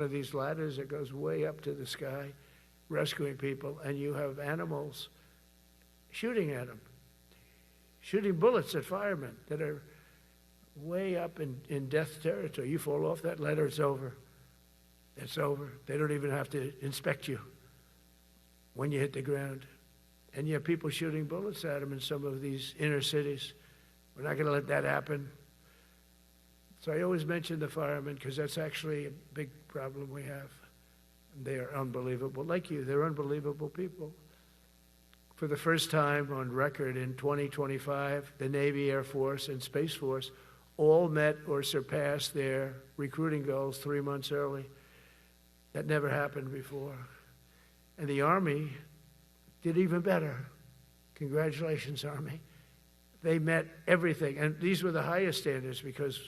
of these ladders that goes way up to the sky, rescuing people, and you have animals shooting at them, shooting bullets at firemen that are way up in death territory. You fall off that ladder, it's over. It's over. They don't even have to inspect you when you hit the ground. And you have people shooting bullets at them in some of these inner cities. We're not going to let that happen. So I always mention the firemen because that's actually a big problem we have. They are unbelievable. Like you, they're unbelievable people. For the first time on record in 2025, the Navy, Air Force, and Space Force all met or surpassed their recruiting goals 3 months early. That never happened before. And the Army did even better. Congratulations, Army. They met everything. And these were the highest standards because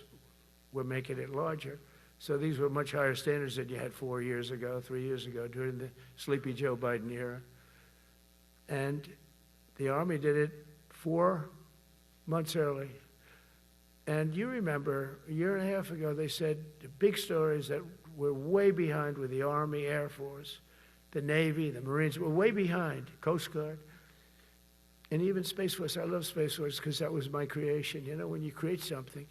we're making it larger. So these were much higher standards than you had 4 years ago, 3 years ago, during the sleepy Joe Biden era. And the Army did it 4 months early. And you remember, a year and a half ago, they said the big stories that we're way behind with the Army, Air Force, the Navy, the Marines. We're way behind, Coast Guard, and even Space Force. I love Space Force because that was my creation. You know, when you create something,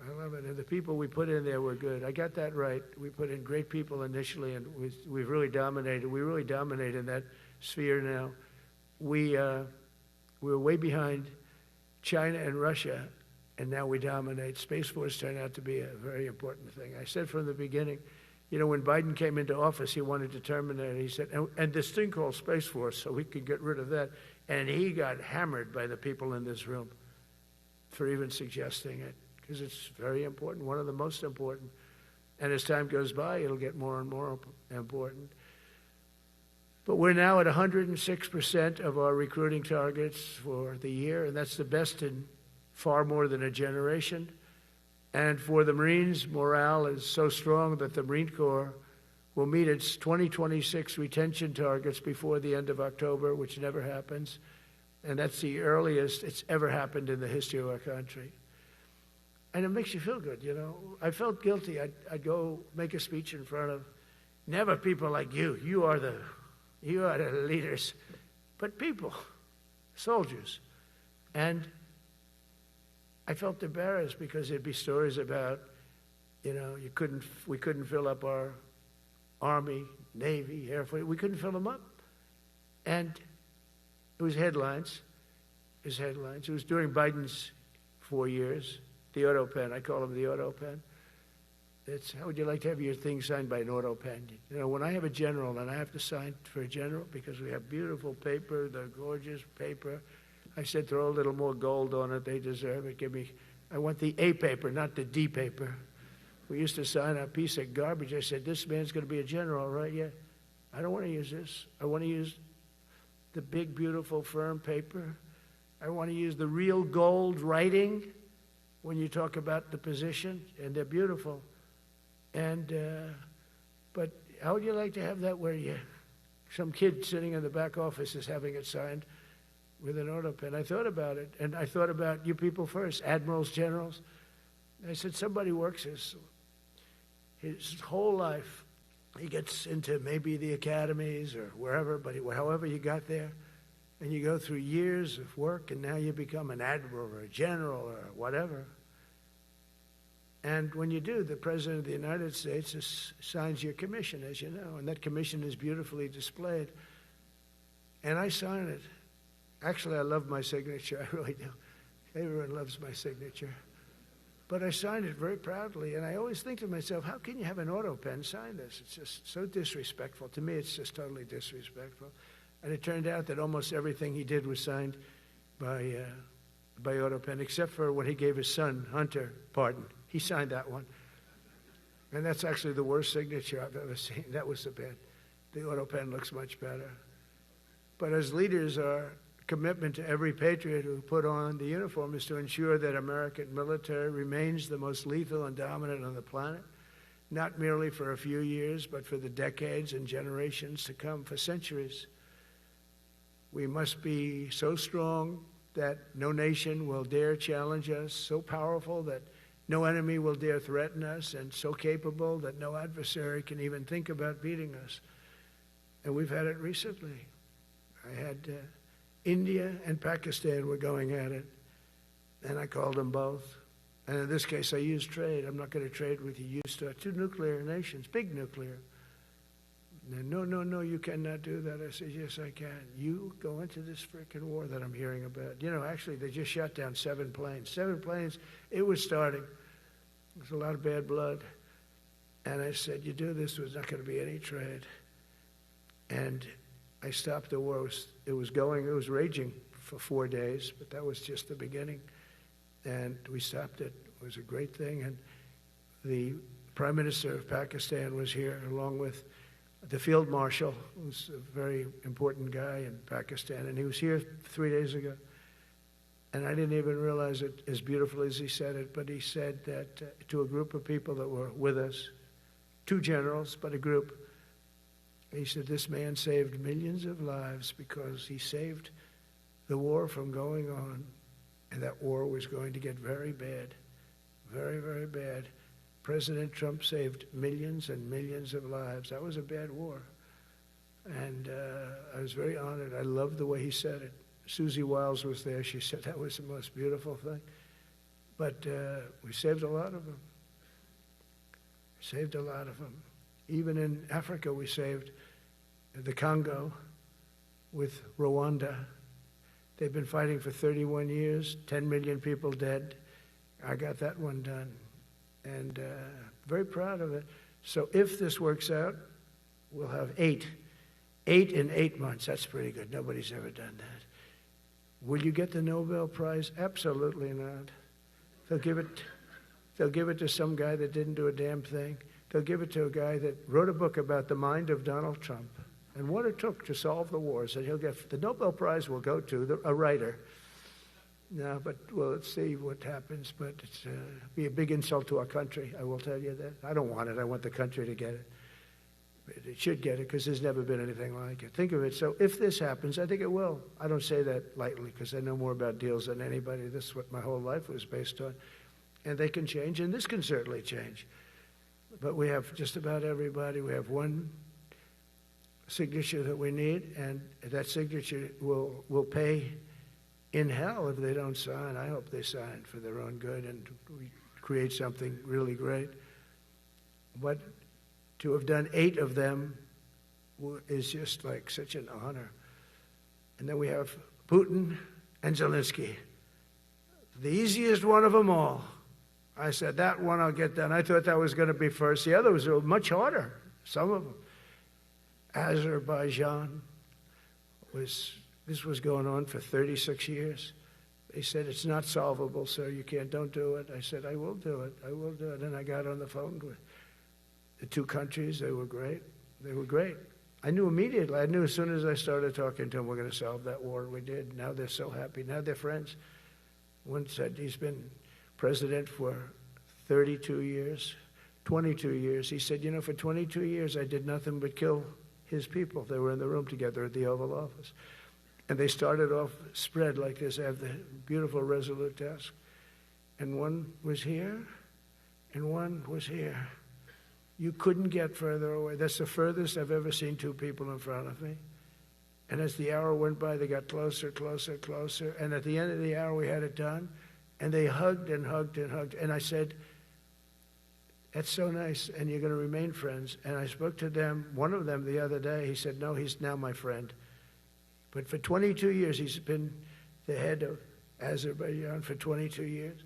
I love it. And the people we put in there were good. I got that right. We put in great people initially, and we've really dominated. We really dominate in that sphere now. We're way behind China and Russia, and now we dominate. Space Force turned out to be a very important thing. I said from the beginning, you know, when Biden came into office, he wanted to terminate it. He said, and this thing called Space Force, so we could get rid of that. And he got hammered by the people in this room for even suggesting it, because it's very important, one of the most important. And as time goes by, it'll get more and more important. But we're now at 106% of our recruiting targets for the year, and that's the best in far more than a generation. And for the Marines, morale is so strong that the Marine Corps will meet its 2026 retention targets before the end of October, which never happens. And that's the earliest it's ever happened in the history of our country. And it makes you feel good, you know. I felt guilty. I'd go make a speech in front of never people like you. You are the leaders. But people, soldiers. And I felt embarrassed because there'd be stories about, you know, we couldn't fill up our Army, Navy, Air Force. We couldn't fill them up. And it was headlines. It was during Biden's 4 years. The auto pen, I call him the auto pen. It's, how would you like to have your thing signed by an auto pen? You know, when I have a general and I have to sign for a general because we have beautiful paper, the gorgeous paper, I said, throw a little more gold on it. They deserve it. I want the A paper, not the D paper. We used to sign a piece of garbage. I said, this man's going to be a general, right? Yeah. I don't want to use this. I want to use the big, beautiful, firm paper. I want to use the real gold writing when you talk about the position, and they're beautiful. And, but how would you like to have that where some kid sitting in the back office is having it signed with an auto pen? I thought about it, and I thought about you people first, admirals, generals. I said, somebody works his whole life. He gets into maybe the academies or wherever, but however you got there, and you go through years of work, and now you become an admiral or a general or whatever. And when you do, the President of the United States signs your commission, as you know, and that commission is beautifully displayed. And I sign it. Actually, I love my signature. I really do. Everyone loves my signature. But I signed it very proudly, and I always think to myself, how can you have an auto pen sign this? It's just so disrespectful. To me, it's just totally disrespectful. And it turned out that almost everything he did was signed by auto pen, except for when he gave his son, Hunter, pardon. He signed that one. And that's actually the worst signature I've ever seen. That was the bad. The auto pen looks much better. But as leaders, our commitment to every patriot who put on the uniform is to ensure that American military remains the most lethal and dominant on the planet, not merely for a few years, but for the decades and generations to come, for centuries. We must be so strong that no nation will dare challenge us, so powerful that no enemy will dare threaten us, and so capable that no adversary can even think about beating us. And we've had it recently. I had India and Pakistan were going at it, and I called them both. And in this case, I used trade. I'm not going to trade with you. Used to two nuclear nations, big nuclear. And no, you cannot do that. I said, yes, I can. You go into this frickin' war that I'm hearing about. You know, actually, they just shot down 7 planes. 7 planes, it was starting. There was a lot of bad blood. And I said, you do this, there's not going to be any trade. And I stopped the war. It was raging for 4 days, but that was just the beginning. And we stopped it. It was a great thing. And the Prime Minister of Pakistan was here, along with the Field Marshal, who's a very important guy in Pakistan. And he was here 3 days ago. And I didn't even realize it as beautiful as he said it, but he said that to a group of people that were with us, 2 generals, but a group, he said, this man saved millions of lives because he saved the war from going on. And that war was going to get very bad, very, very bad. President Trump saved millions and millions of lives. That was a bad war. And I was very honored. I loved the way he said it. Susie Wiles was there. She said that was the most beautiful thing. But we saved a lot of them. Saved a lot of them. Even in Africa, we saved the Congo with Rwanda. They've been fighting for 31 years, 10 million people dead. I got that one done, and very proud of it. So if this works out, we'll have 8 in 8 months. That's pretty good. Nobody's ever done that. Will you get the Nobel Prize? Absolutely not. They'll give it to some guy that didn't do a damn thing. They'll give it to a guy that wrote a book about the mind of Donald Trump and what it took to solve the wars. And he'll get the Nobel Prize will go to a writer. No, but well, let's see what happens. But it's be a big insult to our country. I will tell you that. I don't want it. I want the country to get it. But it should get it because there's never been anything like it. Think of it. So if this happens, I think it will. I don't say that lightly because I know more about deals than anybody. This is what my whole life was based on. And they can change, and this can certainly change. But we have just about everybody. We have one signature that we need, and that signature will pay in hell if they don't sign. I hope they sign for their own good and we create something really great. But to have done 8 of them is just like such an honor. And then we have Putin and Zelensky. The easiest one of them all. I said, that one I'll get done. I thought that was going to be first. The others were much harder, some of them. Azerbaijan this was going on for 36 years. They said, it's not solvable, sir. Don't do it. I said, I will do it. I will do it. And I got on the phone with the 2 countries. They were great. They were great. I knew immediately. I knew as soon as I started talking to them, we're going to solve that war. We did. Now they're so happy. Now they're friends. One said he's been president for 32 years, 22 years. He said, for 22 years, I did nothing but kill his people. They were in the room together at the Oval Office. And they started off spread like this. I have the beautiful Resolute desk. And one was here, and one was here. You couldn't get further away. That's the furthest I've ever seen 2 people in front of me. And as the hour went by, they got closer, closer, closer. And at the end of the hour, we had it done. And they hugged and hugged and hugged. And I said, that's so nice, and you're going to remain friends. And I spoke to them, one of them the other day. He said, no, he's now my friend. But for 22 years, he's been the head of Azerbaijan for 22 years.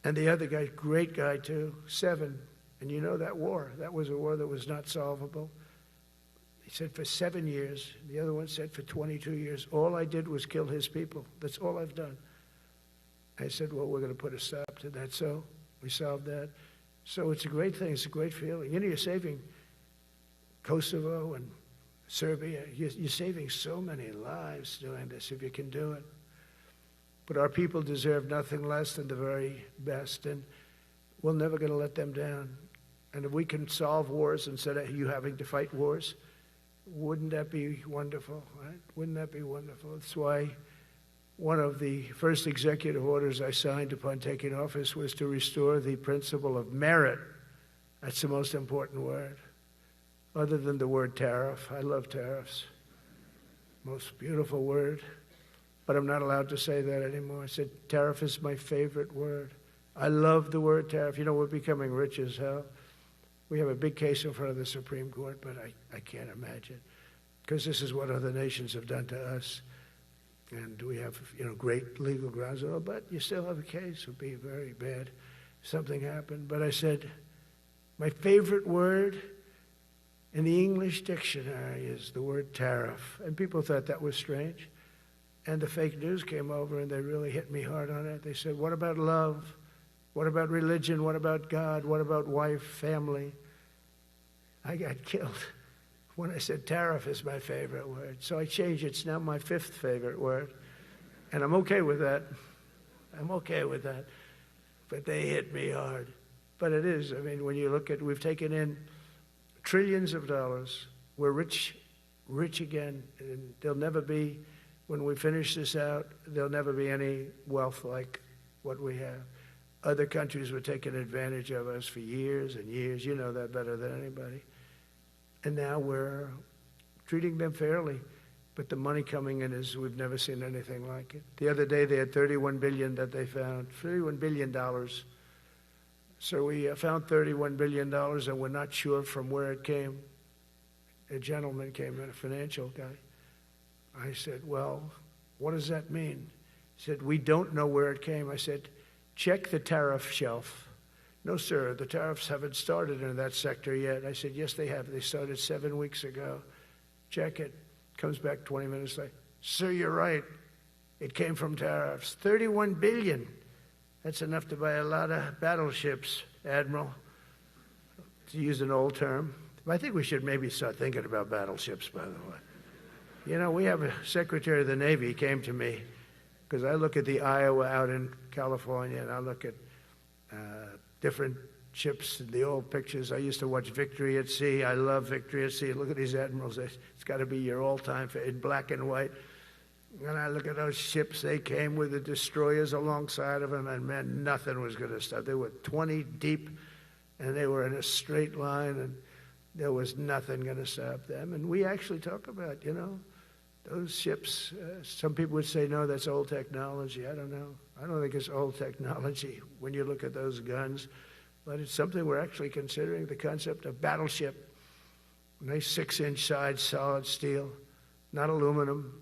And the other guy, great guy too, 7. And you know that war, that was a war that was not solvable. He said for 7 years. The other one said for 22 years. All I did was kill his people. That's all I've done. I said, well, we're going to put a stop to that. So we solved that. So it's a great thing. It's a great feeling. You're saving Kosovo and Serbia. You're saving so many lives doing this if you can do it. But our people deserve nothing less than the very best, and we're never going to let them down. And if we can solve wars instead of you having to fight wars, wouldn't that be wonderful, right? Wouldn't that be wonderful? That's why One of the first executive orders I signed upon taking office was to restore the principle of merit. That's the most important word, other than the word tariff. I love tariffs. Most beautiful word. But I'm not allowed to say that anymore. I said tariff is my favorite word. I love the word tariff. You know, we're becoming rich as hell. We have a big case in front of the Supreme Court, but I can't imagine. Because this is what other nations have done to us. And we have, great legal grounds. But you still have a case. It would be very bad if something happened. But I said, my favorite word in the English dictionary is the word tariff. And people thought that was strange. And the fake news came over and they really hit me hard on it. They said, what about love? What about religion? What about God? What about wife, family? I got killed when I said tariff is my favorite word. So I changed it. It's now my fifth favorite word. And I'm okay with that. I'm okay with that. But they hit me hard. But it is. I mean, when you look at, we've taken in trillions of dollars. We're rich again. And there'll never be, when we finish this out, there'll never be any wealth like what we have. Other countries were taking advantage of us for years and years. You know that better than anybody. And now we're treating them fairly. But the money coming in is, we've never seen anything like it. The other day they had $31 billion that they found, $31 billion. So we found $31 billion and we're not sure from where it came. A gentleman came in, a financial guy. I said, well, what does that mean? He said, we don't know where it came. I said, check the tariff shelf. No, sir, the tariffs haven't started in that sector yet. I said, yes, they have. They started 7 weeks ago. Check it. Comes back 20 minutes later. Sir, you're right. It came from tariffs. $31 billion. That's enough to buy a lot of battleships, Admiral, to use an old term. I think we should maybe start thinking about battleships, by the way. You know, we have a Secretary of the Navy came to me, because I look at the Iowa out in California, and I look at different ships and the old pictures. I used to watch Victory at Sea. I love Victory at Sea. Look at these admirals. It's got to be your all-time in black and white. And I look at those ships. They came with the destroyers alongside of them, and man, nothing was going to stop. They were 20 deep, and they were in a straight line, and there was nothing going to stop them. And we actually talk about, those ships. Some people would say, no, that's old technology. I don't know. I don't think it's old technology when you look at those guns. But it's something we're actually considering, the concept of battleship. Nice 6-inch sides, solid steel, not aluminum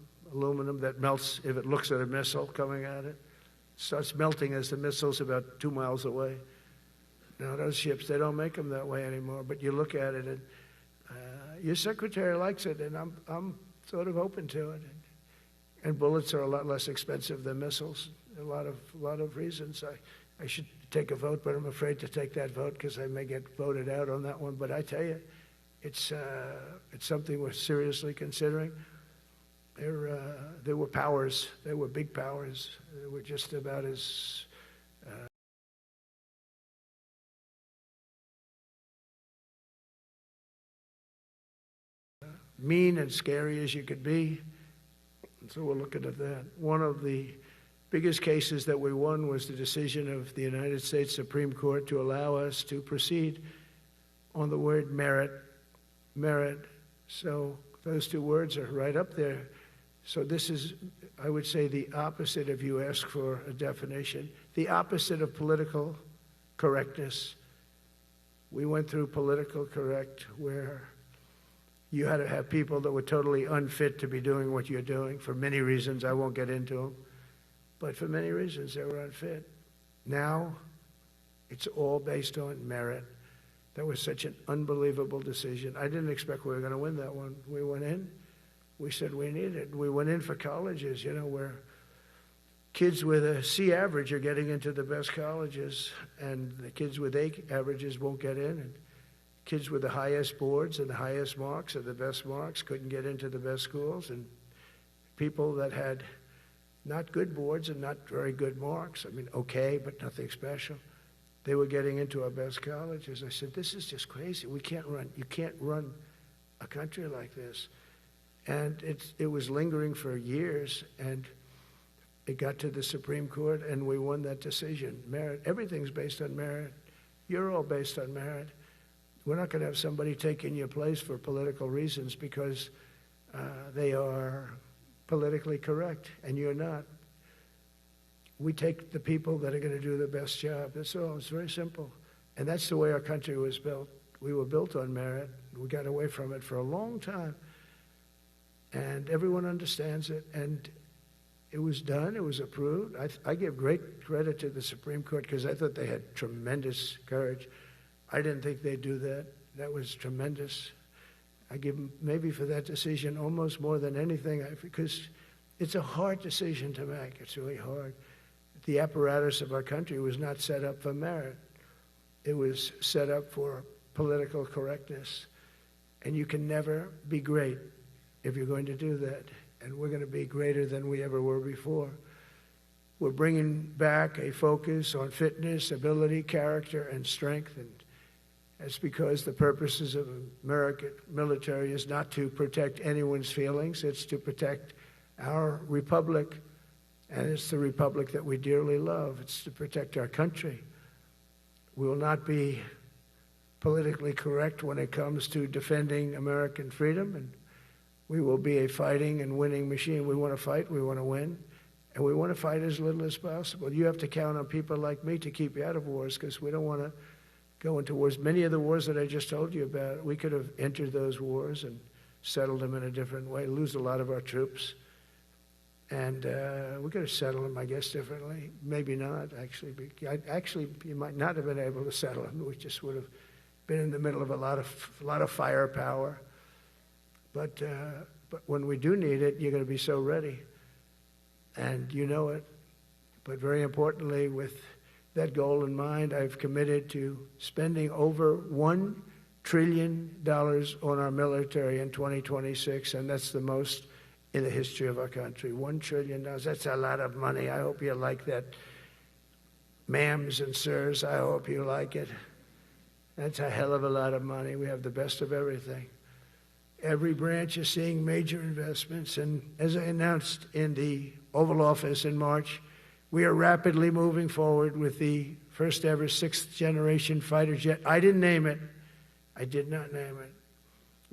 that melts if it looks at a missile coming at it. Starts melting as the missile's about 2 miles away. Now, those ships, they don't make them that way anymore. But you look at it, and your secretary likes it, and I'm sort of open to it. And bullets are a lot less expensive than missiles. A lot of reasons. I should take a vote, but I'm afraid to take that vote because I may get voted out on that one. But I tell you, it's something we're seriously considering. There were powers. There were big powers. They were just about as mean and scary as you could be. And so we're looking at that. One of the biggest cases that we won was the decision of the United States Supreme Court to allow us to proceed on the word merit. Merit. So those two words are right up there. So this is, I would say, the opposite, if you ask for a definition, the opposite of political correctness. We went through political correct, where you had to have people that were totally unfit to be doing what you're doing for many reasons. I won't get into them. But for many reasons, they were unfit. Now, it's all based on merit. That was such an unbelievable decision. I didn't expect we were going to win that one. We went in. We said we needed it. We went in for colleges, where kids with a C average are getting into the best colleges, and the kids with A averages won't get in. And kids with the highest boards and the highest marks and the best marks couldn't get into the best schools. And people that had not good boards and not very good marks, okay, but nothing special, they were getting into our best colleges. I said, this is just crazy. You can't run a country like this. And it was lingering for years, and It got to the Supreme Court, and we won that decision. Merit. Everything's based on merit. You're all based on merit. We're not going to have somebody taking your place for political reasons because they are politically correct, and you're not. We take the people that are going to do the best job. That's all. It's very simple. And that's the way our country was built. We were built on merit. We got away from it for a long time. And everyone understands it. And it was done. It was approved. I give great credit to the Supreme Court because I thought they had tremendous courage. I didn't think they'd do that. That was tremendous. I give them maybe for that decision almost more than anything because it's a hard decision to make. It's really hard. The apparatus of our country was not set up for merit. It was set up for political correctness. And you can never be great if you're going to do that. And we're going to be greater than we ever were before. We're bringing back a focus on fitness, ability, character, and strength. And that's because the purposes of American military is not to protect anyone's feelings. It's to protect our republic. And it's the republic that we dearly love. It's to protect our country. We will not be politically correct when it comes to defending American freedom, and we will be a fighting and winning machine. We want to fight, we want to win, and we want to fight as little as possible. You have to count on people like me to keep you out of wars because we don't want to go into wars. Many of the wars that I just told you about, we could have entered those wars and settled them in a different way, lose a lot of our troops. And we could have settled them, I guess, differently. Maybe not, actually. Actually, you might not have been able to settle them. We just would have been in the middle of a lot of firepower. But when we do need it, you're going to be so ready. And you know it. But very importantly, with that goal in mind, I've committed to spending over $1 trillion on our military in 2026, and that's the most in the history of our country. $1 trillion. That's a lot of money. I hope you like that. Ma'ams and sirs, I hope you like it. That's a hell of a lot of money. We have the best of everything. Every branch is seeing major investments. And as I announced in the Oval Office in March, we are rapidly moving forward with the first ever 6th generation fighter jet. I didn't name it. I did not name it.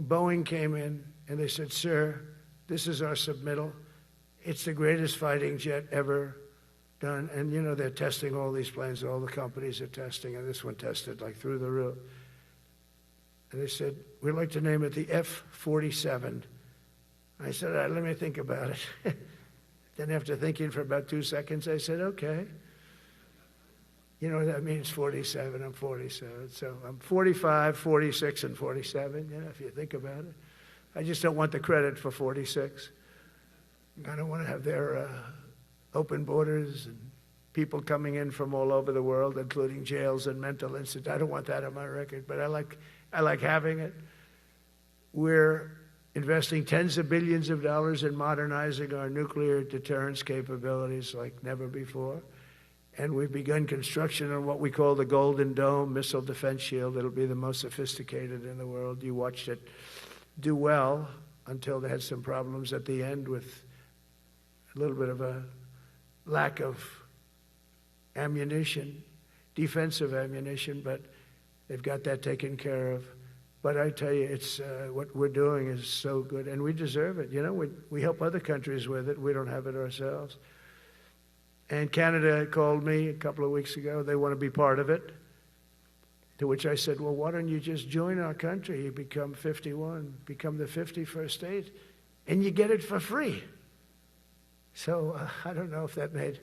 Boeing came in and they said, sir, this is our submittal. It's the greatest fighting jet ever done. And, you know, they're testing all these planes. All the companies are testing, and this one tested like through the roof. And they said, we'd like to name it the F-47. I said, all right, let me think about it. Then after thinking for about 2 seconds, I said, okay. You know what that means, 47. I'm 47. So I'm 45, 46, and 47, you know, if you think about it. I just don't want the credit for 46. I don't want to have their open borders and people coming in from all over the world, including jails and mental institutes. I don't want that on my record, but I like having it. We're investing tens of billions of dollars in modernizing our nuclear deterrence capabilities like never before. And we've begun construction on what we call the Golden Dome missile defense shield. It'll be the most sophisticated in the world. You watched it do well until they had some problems at the end with a little bit of a lack of ammunition, defensive ammunition, but they've got that taken care of. But I tell you, it's what we're doing is so good, and we deserve it. You know, we help other countries with it. We don't have it ourselves. And Canada called me a couple of weeks ago. They want to be part of it. To which I said, well, why don't you just join our country? You become 51, become the 51st state, and you get it for free. So I don't know if that made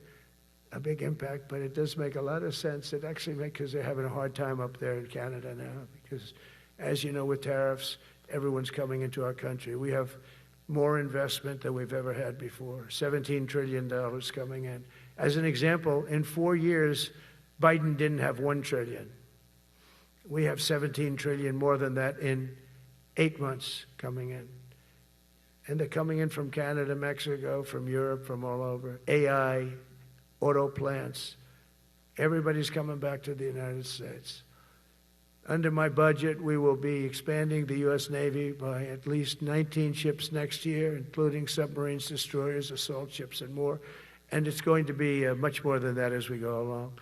a big impact, but it does make a lot of sense. It actually makes, because they're having a hard time up there in Canada now, because as you know, with tariffs, everyone's coming into our country. We have more investment than we've ever had before, $17 trillion coming in. As an example, in 4 years, Biden didn't have $1 trillion. We have $17 trillion more than that in 8 months coming in. And they're coming in from Canada, Mexico, from Europe, from all over. AI, auto plants. Everybody's coming back to the United States. Under my budget, we will be expanding the U.S. Navy by at least 19 ships next year, including submarines, destroyers, assault ships, and more. And it's going to be much more than that as we go along,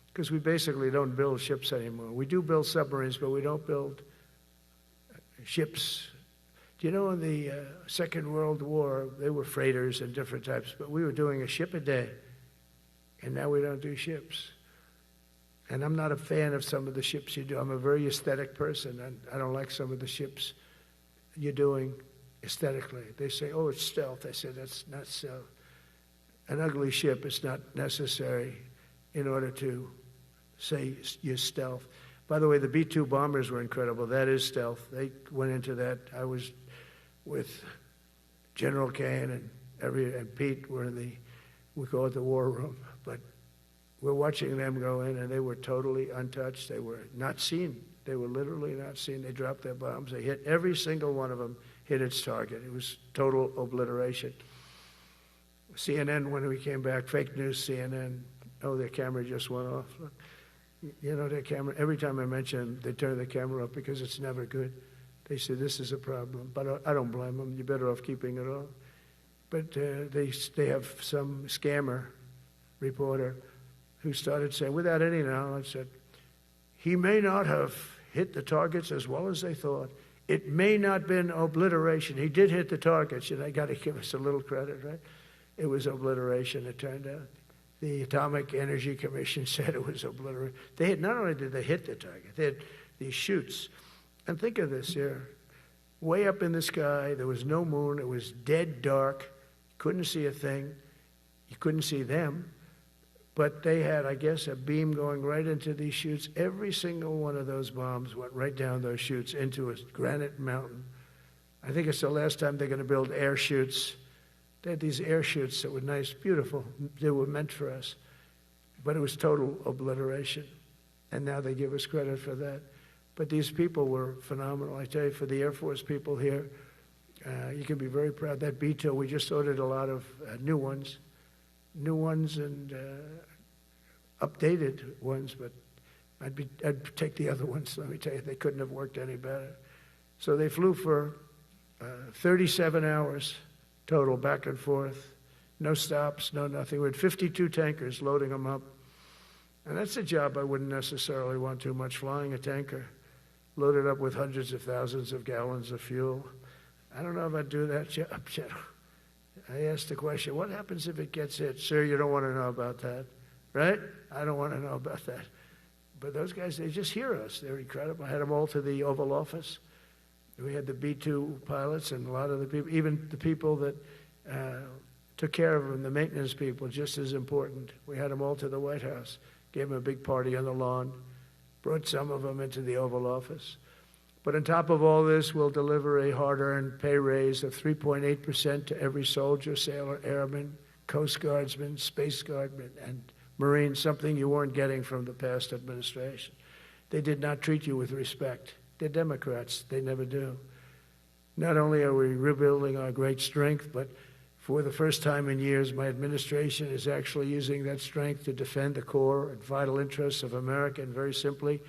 because we basically don't build ships anymore. We do build submarines, but we don't build ships. Do you know in the Second World War, they were freighters and different types, but we were doing a ship a day, and now we don't do ships. And I'm not a fan of some of the ships you do. I'm a very aesthetic person, and I don't like some of the ships you're doing aesthetically. They say, oh, it's stealth. I say, that's not stealth. An ugly ship is not necessary in order to say you're stealth. By the way, the B-2 bombers were incredible. That is stealth. They went into that. I was with General Kane and Pete were we call it the war room. But we're watching them go in, and they were totally untouched. They were not seen. They were literally not seen. They dropped their bombs. They hit every single one of them, hit its target. It was total obliteration. CNN, when we came back, fake news CNN, oh, their camera just went off. You know, their camera, every time I mention they turn the camera off because it's never good. They say, this is a problem. But I don't blame them. You're better off keeping it off. But they have some scammer reporter who started saying, without any knowledge, that he may not have hit the targets as well as they thought. It may not have been obliteration. He did hit the targets, and they got to give us a little credit, right? It was obliteration, it turned out. The Atomic Energy Commission said it was obliteration. Not only did they hit the target, they had these chutes. And think of this here. Way up in the sky, there was no moon. It was dead dark. You couldn't see a thing. You couldn't see them. But they had, I guess, a beam going right into these chutes. Every single one of those bombs went right down those chutes into a granite mountain. I think it's the last time they're going to build air chutes. They had these air chutes that were nice, beautiful. They were meant for us. But it was total obliteration. And now they give us credit for that. But these people were phenomenal. I tell you, for the Air Force people here, you can be very proud. That B-2, we just ordered a lot of new ones and updated ones, but I'd take the other ones. Let me tell you, they couldn't have worked any better. So they flew for 37 hours total, back and forth, no stops, no nothing. We had 52 tankers loading them up. And that's a job I wouldn't necessarily want too much, flying a tanker, loaded up with hundreds of thousands of gallons of fuel. I don't know if I'd do that job. I asked the question, what happens if it gets hit? Sir, you don't want to know about that, right? I don't want to know about that. But those guys, they just hear us. They're incredible. I had them all to the Oval Office. We had the B-2 pilots and a lot of the people, even the people that took care of them, the maintenance people, just as important. We had them all to the White House, gave them a big party on the lawn, brought some of them into the Oval Office. But on top of all this, we'll deliver a hard-earned pay raise of 3.8% to every soldier, sailor, airman, Coast Guardsman, Space Guardman, and Marine, something you weren't getting from the past administration. They did not treat you with respect. They're Democrats. They never do. Not only are we rebuilding our great strength, but for the first time in years, my administration is actually using that strength to defend the core and vital interests of America. And very simply,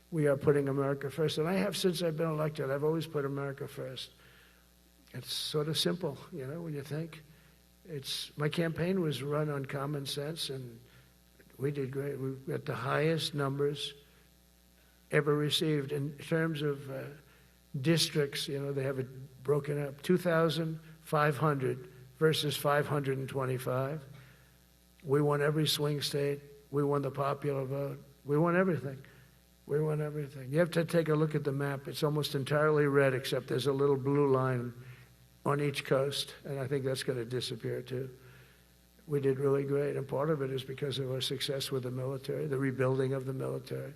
we are putting America first. And I have since I've been elected. I've always put America first. It's sort of simple, you know, when you think. My campaign was run on common sense, and we did great. We got the highest numbers ever received in terms of districts. You know, they have it broken up, 2,500 versus 525. We won every swing state. We won the popular vote. We won everything. We won everything. You have to take a look at the map. It's almost entirely red, except there's a little blue line on each coast, and I think that's going to disappear too. We did really great, and part of it is because of our success with the military, the rebuilding of the military,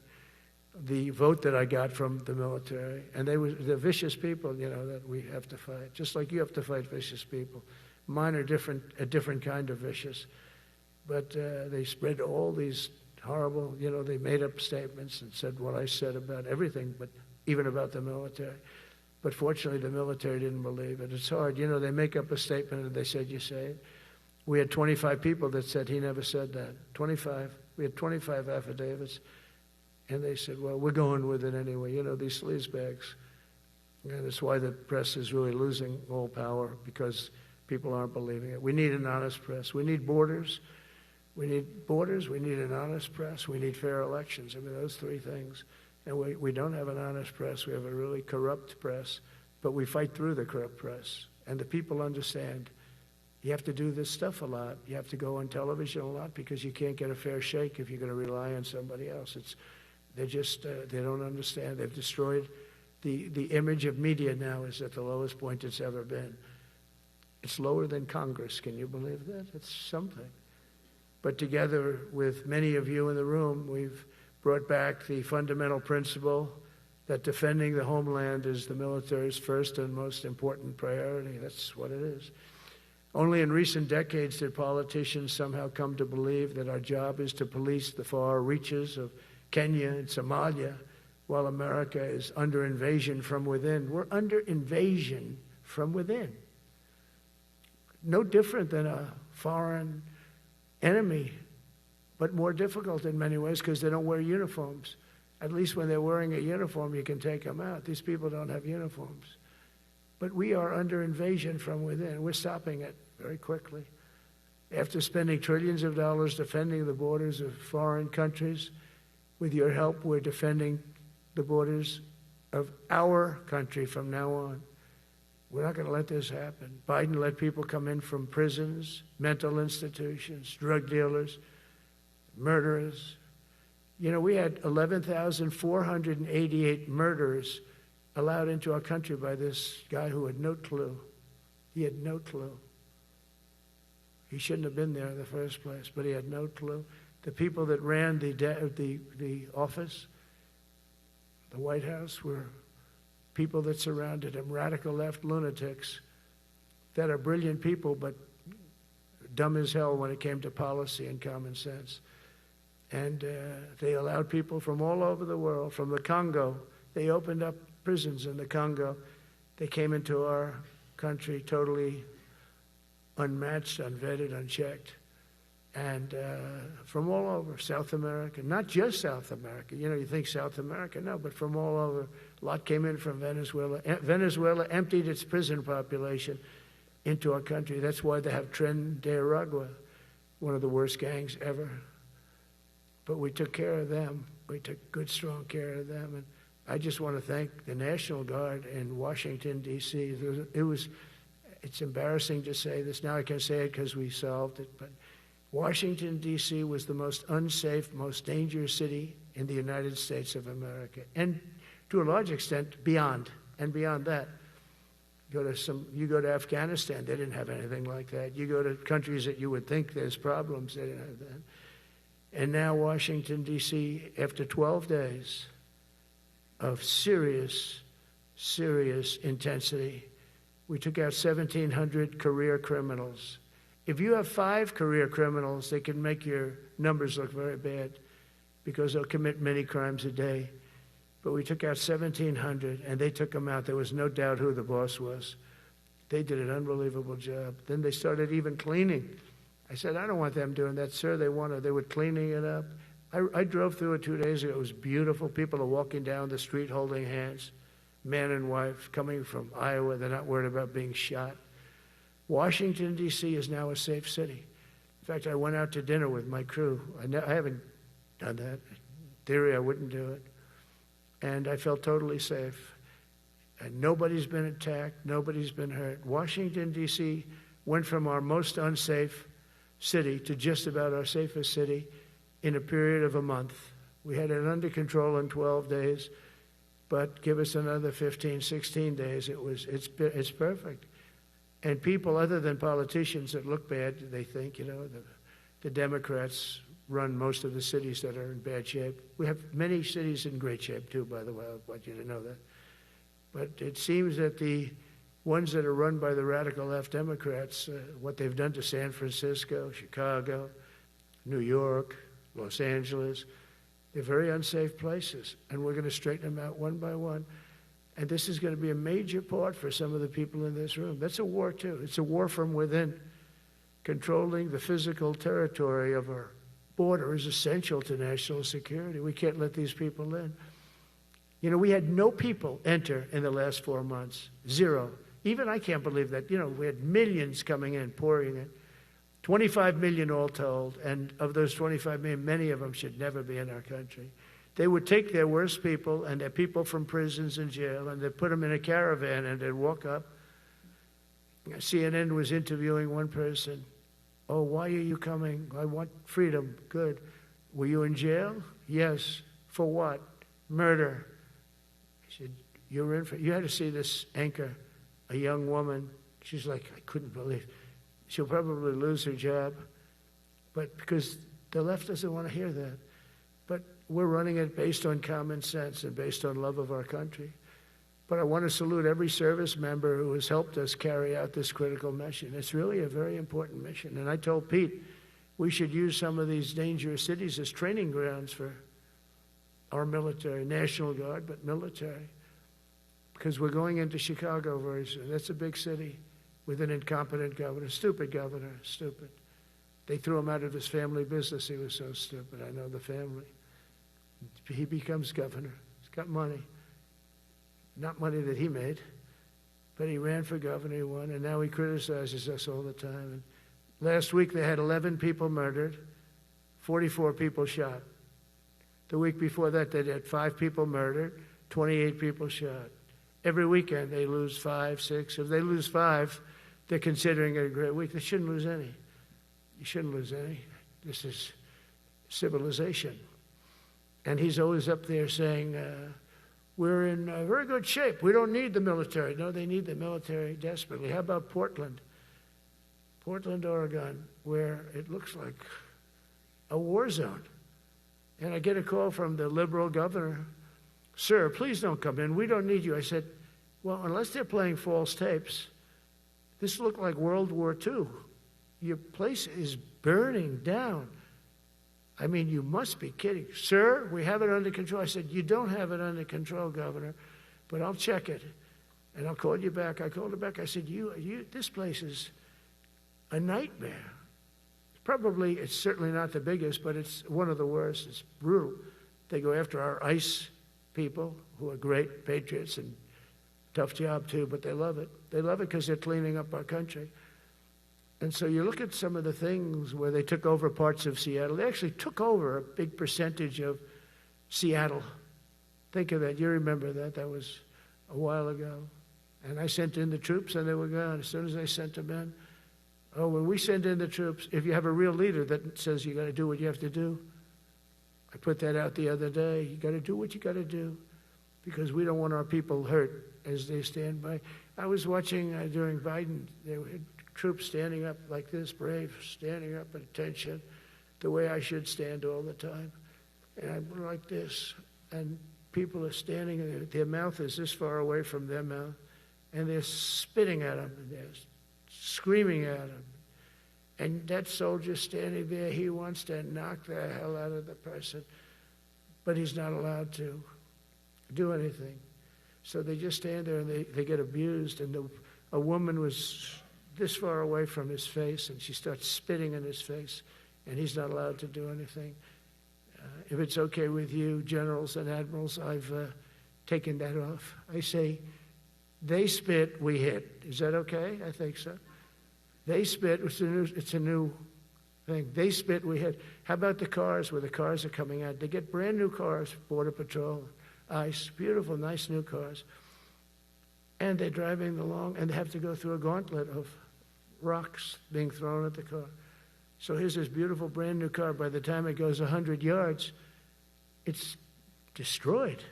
the vote that I got from the military, and they're vicious people, you know, that we have to fight, just like you have to fight vicious people. Mine are a different kind of vicious, but they spread all these horrible, you know, they made up statements and said what I said about everything, but even about the military. But fortunately, the military didn't believe it. It's hard. You know, they make up a statement and they said, you say it. We had 25 people that said he never said that. 25. We had 25 affidavits. And they said, well, we're going with it anyway. You know, these sleazebags. And that's why the press is really losing all power, because People aren't believing it. We need an honest press. We need borders. We need borders. We need an honest press. We need fair elections. I mean, those three things. And we don't have an honest press. We have a really corrupt press. But we fight through the corrupt press. And the people understand you have to do this stuff a lot. You have to go on television a lot because you can't get a fair shake if you're going to rely on somebody else. They don't understand. They've destroyed the image of media now is at the lowest point it's ever been. It's lower than Congress. Can you believe that? It's something. But together with many of you in the room, we've brought back the fundamental principle that defending the homeland is the military's first and most important priority. That's what it is. Only in recent decades did politicians somehow come to believe that our job is to police the far reaches of Kenya and Somalia while America is under invasion from within. We're under invasion from within. No different than a foreign enemy, but more difficult in many ways because they don't wear uniforms. At least when they're wearing a uniform, you can take them out. These people don't have uniforms. But we are under invasion from within. We're stopping it very quickly. After spending trillions of dollars defending the borders of foreign countries, with your help, we're defending the borders of our country from now on. We're not going to let this happen. Biden let people come in from prisons, mental institutions, drug dealers, murderers. You know, we had 11,488 murderers allowed into our country by this guy who had no clue. He had no clue. He shouldn't have been there in the first place, but he had no clue. The people that ran the office, the White House, were people that surrounded him, radical left lunatics that are brilliant people, but dumb as hell when it came to policy and common sense. And they allowed people from all over the world, from the Congo. They opened up prisons in the Congo. They came into our country totally unmatched, unvetted, unchecked. And from all over, South America, not just South America. You know, you think South America, no, but from all over. A lot came in from Venezuela. Venezuela emptied its prison population into our country. That's why they have Tren de Aragua, one of the worst gangs ever. But we took care of them. We took good, strong care of them. And I just want to thank the National Guard in Washington, D.C. It's embarrassing to say this. Now I can say it because we solved it. But Washington, D.C. was the most unsafe, most dangerous city in the United States of America. And to a large extent, beyond. And beyond that, you go to Afghanistan, they didn't have anything like that. You go to countries that you would think there's problems, they didn't have that. And now Washington, D.C., after 12 days of serious, serious intensity, we took out 1,700 career criminals. If you have 5 career criminals, they can make your numbers look very bad because they'll commit many crimes a day. But we took out 1,700, and they took them out. There was no doubt who the boss was. They did an unbelievable job. Then they started even cleaning. I said, I don't want them doing that, sir. They were cleaning it up. I drove through it 2 days ago. It was beautiful. People are walking down the street holding hands, man and wife, coming from Iowa. They're not worried about being shot. Washington, D.C. is now a safe city. In fact, I went out to dinner with my crew. I haven't done that. In theory, I wouldn't do it. And I felt totally safe. And nobody's been attacked. Nobody's been hurt. Washington, D.C. went from our most unsafe city to just about our safest city in a period of a month. We had it under control in 12 days, but give us another 15, 16 days. It's perfect. And people other than politicians that look bad, they think, the Democrats run most of the cities that are in bad shape. We have many cities in great shape too, by the way. I want you to know that. But it seems that the ones that are run by the radical left Democrats, what they've done to San Francisco, Chicago, New York, Los Angeles, they're very unsafe places. And we're going to straighten them out one by one. And this is going to be a major part for some of the people in this room. That's a war too. It's a war from within. Controlling the physical territory of our border is essential to national security. We can't let these people in. We had no people enter in the last 4 months. 0. Even I can't believe that. We had millions coming in, pouring in. 25 million all told, and of those 25 million, many of them should never be in our country. They would take their worst people and their people from prisons and jail, and they'd put them in a caravan, and they'd walk up. CNN was interviewing one person. Oh, why are you coming? I want freedom. Good. Were you in jail? Yes. For what? Murder. He said, you're in for... You had to see this anchor, a young woman. She's like, I couldn't believe. She'll probably lose her job, but because the left doesn't want to hear that. But we're running it based on common sense and based on love of our country. But I want to salute every service member who has helped us carry out this critical mission. It's really a very important mission. And I told Pete we should use some of these dangerous cities as training grounds for our military, National Guard, but military. Because we're going into Chicago very soon. That's a big city with an incompetent governor, stupid governor, stupid. They threw him out of his family business. He was so stupid. I know the family. He becomes governor. He's got money. Not money that he made, but he ran for governor, he won, and now he criticizes us all the time. And last week they had 11 people murdered, 44 people shot. The week before that they had 5 people murdered, 28 people shot. Every weekend they lose 5, 6. If they lose 5, they're considering it a great week. They shouldn't lose any. You shouldn't lose any. This is civilization. And he's always up there saying, we're in very good shape. We don't need the military. No, they need the military desperately. How about Portland? Portland, Oregon, where it looks like a war zone. And I get a call from the liberal governor. Sir, please don't come in. We don't need you. I said, well, unless they're playing false tapes, this looked like World War II. Your place is burning down. I mean, you must be kidding. Sir, we have it under control. I said, you don't have it under control, Governor, but I'll check it, and I'll call you back. I called her back. I said, this place is a nightmare. It's certainly not the biggest, but it's one of the worst. It's brutal. They go after our ICE people, who are great patriots and tough job too, but they love it. They love it because they're cleaning up our country. And so you look at some of the things where they took over parts of Seattle. They actually took over a big percentage of Seattle. Think of that. You remember that. That was a while ago. And I sent in the troops, and they were gone. As soon as I sent them in, when we send in the troops, if you have a real leader that says you got to do what you have to do, I put that out the other day. You got to do what you got to do because we don't want our people hurt as they stand by. I was watching during Biden, there were troops standing up like this, brave, standing up at attention, the way I should stand all the time. And I'm like this, and people are standing, and their mouth is this far away from their mouth, and they're spitting at them, and they're screaming at them. And that soldier standing there, he wants to knock the hell out of the person, but he's not allowed to do anything. So they just stand there, and they get abused, and a woman was this far away from his face, and she starts spitting in his face, and he's not allowed to do anything. If it's okay with you, generals and admirals, I've taken that off. I say, they spit, we hit. Is that okay? I think so. They spit, it's a new thing. They spit, we hit. How about the cars, where the cars are coming out? They get brand new cars, Border Patrol, ICE, beautiful, nice new cars. And they're driving along, and they have to go through a gauntlet of rocks being thrown at the car. So here's this beautiful brand new car. By the time it goes 100 yards, it's destroyed.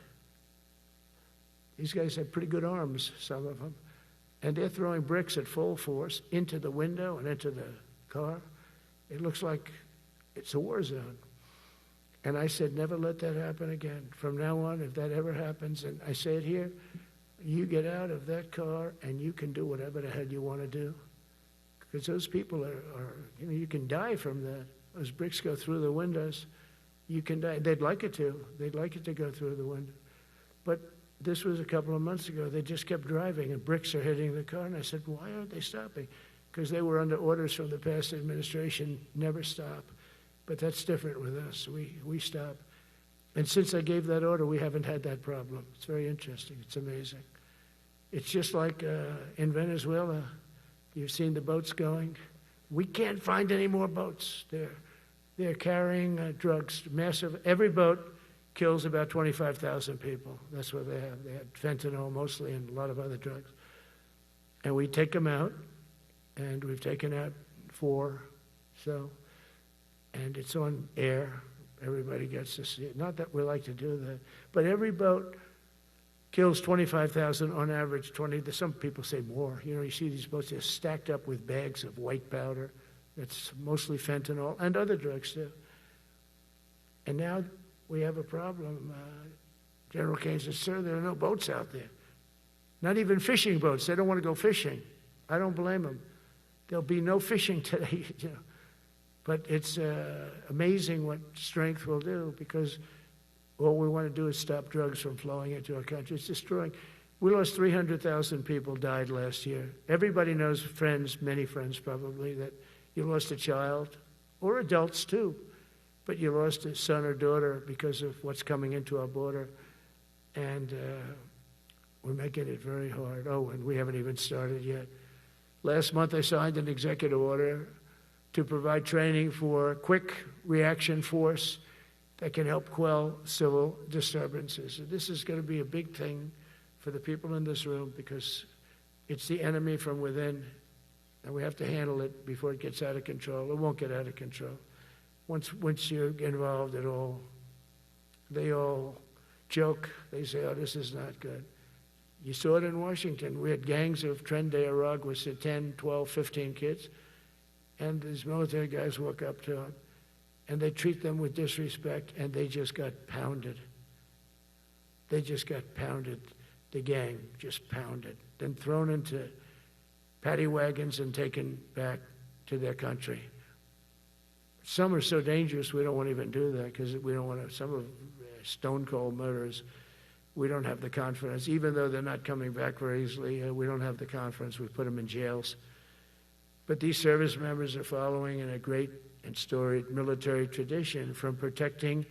These guys have pretty good arms, some of them. And they're throwing bricks at full force into the window and into the car. It looks like it's a war zone. And I said, never let that happen again. From now on, if that ever happens, and I say it here, you get out of that car and you can do whatever the hell you want to do. Because those people are you can die from that. Those bricks go through the windows. You can die. They'd like it to. They'd like it to go through the window. But this was a couple of months ago. They just kept driving, and bricks are hitting the car. And I said, why aren't they stopping? Because they were under orders from the past administration, never stop. But that's different with us. We stop. And since I gave that order, we haven't had that problem. It's very interesting. It's amazing. It's just like in Venezuela. You've seen the boats going. We can't find any more boats. They're carrying drugs, massive. Every boat kills about 25,000 people. That's what they have. They had fentanyl mostly and a lot of other drugs. And we take them out, and we've taken out 4. So, and it's on air. Everybody gets to see it. Not that we like to do that, but every boat kills 25,000 on average. 20. Some people say more. You know, you see these boats, they're stacked up with bags of white powder. That's mostly fentanyl and other drugs too. And now we have a problem. General Kane says, "Sir, there are no boats out there. Not even fishing boats. They don't want to go fishing." I don't blame them. There'll be no fishing today, you know. But it's amazing what strength will do, because all we want to do is stop drugs from flowing into our country. It's destroying. We lost 300,000 people died last year. Everybody knows friends, many friends probably, that you lost a child, or adults too, but you lost a son or daughter because of what's coming into our border. And we're making it very hard. Oh, and we haven't even started yet. Last month I signed an executive order to provide training for quick reaction force that can help quell civil disturbances. And this is going to be a big thing for the people in this room, because it's the enemy from within, and we have to handle it before it gets out of control. It won't get out of control. Once you're involved at all, they all joke. They say, "Oh, this is not good." You saw it in Washington. We had gangs of Tren de Aragua with 10, 12, 15 kids. And these military guys walk up to them, and they treat them with disrespect, and they just got pounded. They just got pounded. The gang just pounded. Then thrown into paddy wagons and taken back to their country. Some are so dangerous we don't want to even do that, because we don't want to. Some of stone cold murderers, we don't have the confidence. Even though they're not coming back very easily, we don't have the confidence. We put them in jails. But these service members are following in a great and storied military tradition, from protecting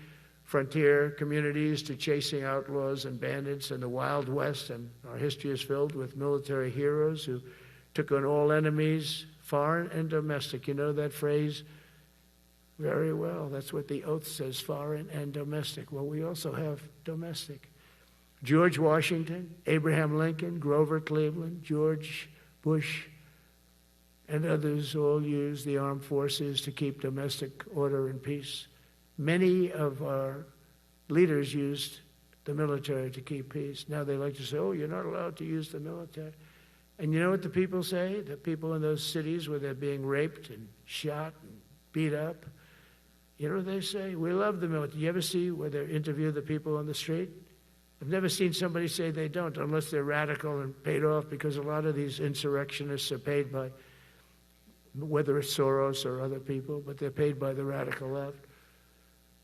frontier communities to chasing outlaws and bandits in the Wild West. And our history is filled with military heroes who took on all enemies, foreign and domestic. You know that phrase very well. That's what the oath says, foreign and domestic. Well, we also have domestic. George Washington, Abraham Lincoln, Grover Cleveland, George Bush, and others all use the armed forces to keep domestic order and peace. Many of our leaders used the military to keep peace. Now they like to say, "Oh, you're not allowed to use the military." And you know what the people say? The people in those cities where they're being raped and shot and beat up, you know what they say? "We love the military." You ever see where they interview the people on the street? I've never seen somebody say they don't, unless they're radical and paid off, because a lot of these insurrectionists are paid by, whether it's Soros or other people, but they're paid by the radical left.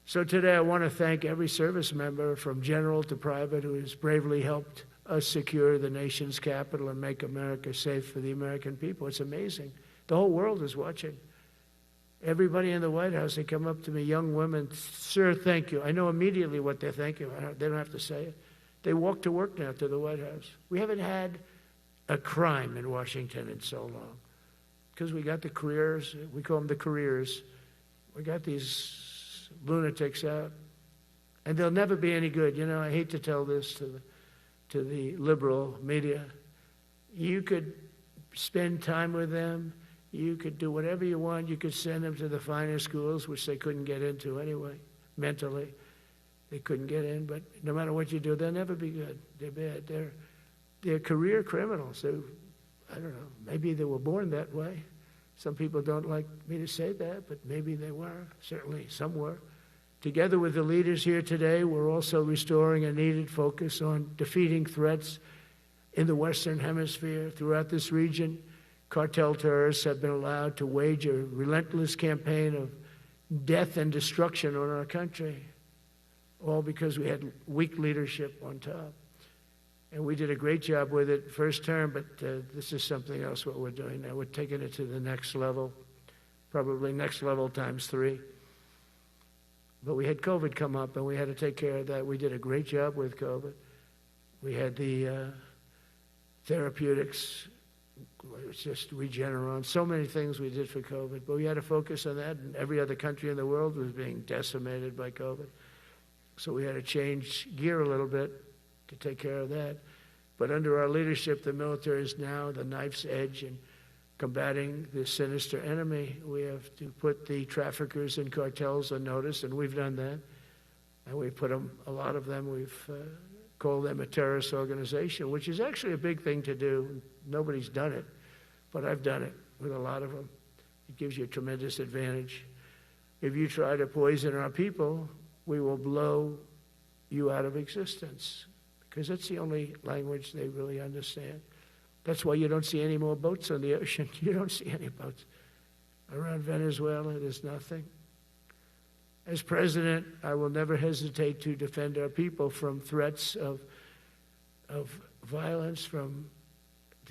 So today I want to thank every service member, from general to private, who has bravely helped us secure the nation's capital and make America safe for the American people. It's amazing. The whole world is watching. Everybody in the White House, they come up to me, young women, "Sir, thank you." I know immediately what they're thinking. They don't have to say it. They walk to work now to the White House. We haven't had a crime in Washington in so long, because we got the careers. We call them the careers. We got these lunatics out, and they'll never be any good. You know, I hate to tell this to the liberal media. You could spend time with them. You could do whatever you want. You could send them to the finer schools, which they couldn't get into anyway, mentally. They couldn't get in, but no matter what you do, they'll never be good. They're bad. They're career criminals. I don't know, maybe they were born that way. Some people don't like me to say that, but maybe they were. Certainly some were. Together with the leaders here today, we're also restoring a needed focus on defeating threats in the Western Hemisphere. Throughout this region, cartel terrorists have been allowed to wage a relentless campaign of death and destruction on our country, all because we had weak leadership on top. And we did a great job with it first term, but this is something else what we're doing now. We're taking it to the next level, probably next level times 3. But we had COVID come up, and we had to take care of that. We did a great job with COVID. We had the therapeutics. It's just Regeneron. So many things we did for COVID, but we had to focus on that, and every other country in the world was being decimated by COVID. So we had to change gear a little bit to take care of that. But under our leadership, the military is now the knife's edge in combating this sinister enemy. We have to put the traffickers and cartels on notice, and we've done that. And we put them, a lot of them, we've called them a terrorist organization, which is actually a big thing to do. Nobody's done it, but I've done it with a lot of them. It gives you a tremendous advantage. If you try to poison our people, we will blow you out of existence, because that's the only language they really understand. That's why you don't see any more boats on the ocean. You don't see any boats. Around Venezuela, there's nothing. As president, I will never hesitate to defend our people from threats of violence, from